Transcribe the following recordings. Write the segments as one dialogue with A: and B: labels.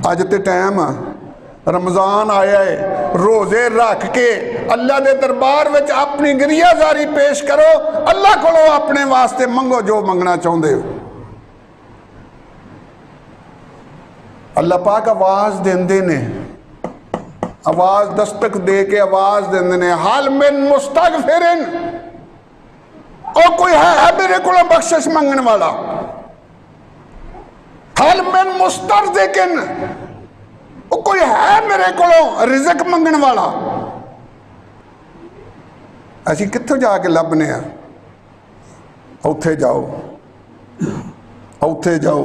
A: अज तो टाइम रमज़ान आया है, रोज़े रख के अल्लाह के दरबार में अपनी गिरियाजारी पेश करो, अल्लाह को अपने वास्ते मंगो जो मंगना चाहते हो। अल्लाह पाक आवाज़ देंदे ने, आवाज़ दस्तक दे के आवाज़ देंदे ने, हाल मिन मुस्तगफिरिन, और कोई है मेरे को बख्शिश मंगने वाला, हाल मिन मुस्तरज़िकिन, कोई है मेरे को रिज़्क मंगने वाला। असी कित्थों जाके लभने आ? उत्थे जाओ, उत्थे जाओ।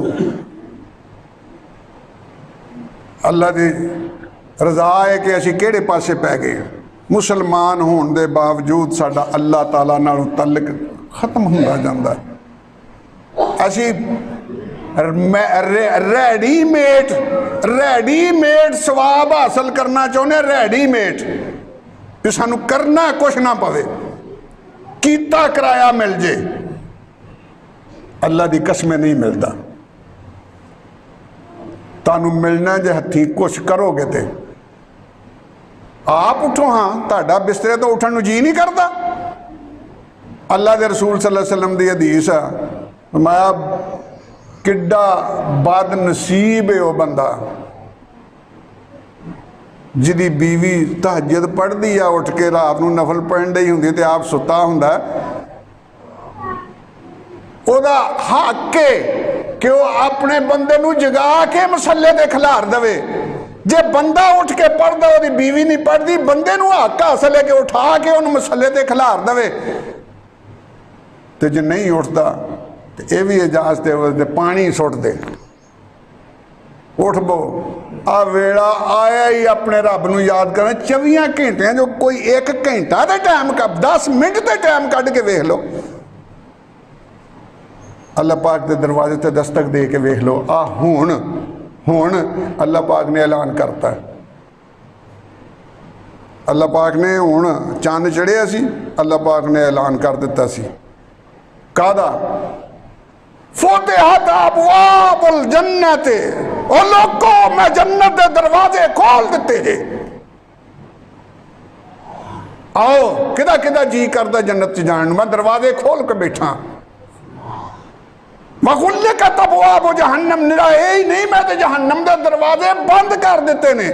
A: अल्लाह की रज़ा है कि असी किहड़े पासे पै गए। मुसलमान होने के बावजूद साडा अल्लाह ताला नाल तल्लक खत्म होंदा जांदा है। असी रेडीमेड सवाब हासिल करना चाहते, रेडीमेड कि सानू करना कुछ ना पवे, कीता कराया मिल जे। अल्लाह की कसमें नहीं मिलता। तानू मिलना जे हथी कुछ करोगे तो आप उठो, हाँ तुहाडा बिस्तरे तो उठन नू जी नहीं करता। अल्लाह के रसूल सल्लल्लाहु अलैहि वसल्लम की हदीस है, फरमाया किड्डा बद नसीब है वह बंदा जिदी बीवी तहज्जुद पढ़ती है, उठ के रात को नफल पढ़न दी होंदी ते आप सुता हुंदा, ओदा हक है कि वह अपने बंदे नू जगा के मसले ते खिलार दवे। जे बंदा उठ के पढ़दा, ओदी बीवी नहीं पढ़ती, बंदे नू हक हासिल है कि उठा के उन्हें मसले ते खिलार दवे। ते जे नहीं उठता ये भी इजाजत दे, पानी सुट दे, उठ बो। आ वेला आया ही अपने रब नू याद करना। 24 घंटे जो कोई एक घंटा दे टाइम का 10 मिनट दे टाइम कढ़ के वेख लो, अल्लाह पाक के दरवाजे ते दस्तक दे के वेख लो। आ हुण अल्लाह पाक ने ऐलान करता है। अल्लाह पाक ने हुण चंद चढ़िया सी, अल्लाह पाक ने ऐलान कर दिता सी कादा फुतिहत अबवाबुल जन्नत, ओ लोगों मैं जन्नत के दरवाजे खोल दिते जे। आओ किदा किदा जी करदा जन्नत च जान, मैं दरवाजे खोल के बैठा। मग़ुल्लिक़त अबवाबु जहन्नम, निरा यही नहीं मैं तो जहन्नम के दरवाजे बंद कर दिते ने।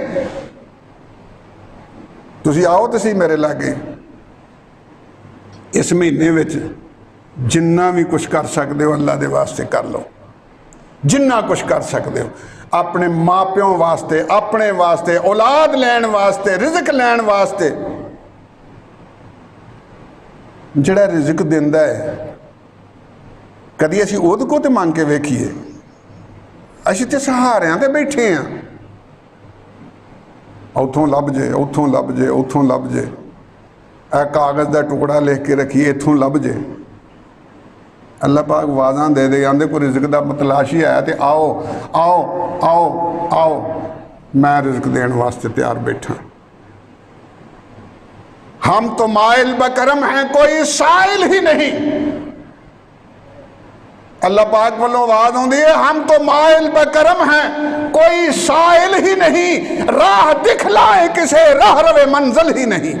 A: तुसी आओ तुसी मेरे लागे, इस महीने विच जिन्ना भी कुछ कर सकते हो अल्लाह के वास्ते कर लो, जिन्ना कुछ कर सकते हो अपने माँ प्यों वास्ते, अपने वास्ते, औलाद लैन वास्ते, रिज़क लैन वास्ते। जिहड़ा रिज़क दिंदा है कदी असीं उहदे कोल ते मंग के वेखीए? असीं ते सहारियां ते बैठे हैं, उथों लभ जे, उथों लभ जे, उथों लभ जे, ए कागज़ का टुकड़ा लिख के रखिए इथों लभ जे। अल्लाह पाक आवाज़ां दे दे आंदे कोई रिज़क का मतलाशी आया तो आओ आओ आओ आओ, मैं रिज़क देने वास्ते तैयार बैठा। हम तो माइल बकरम हैं, कोई साइल ही नहीं। अल्लाह पाक वालों आवाज़ आती है, हम तो माइल बकरम हैं, कोई साइल ही नहीं, राह दिखलाए किसे राह रवे मंजिल ही नहीं।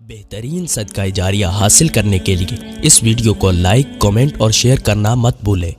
B: बेहतरीन सदका जारिया हासिल करने के लिए इस वीडियो को लाइक, कमेंट और शेयर करना मत भूलें।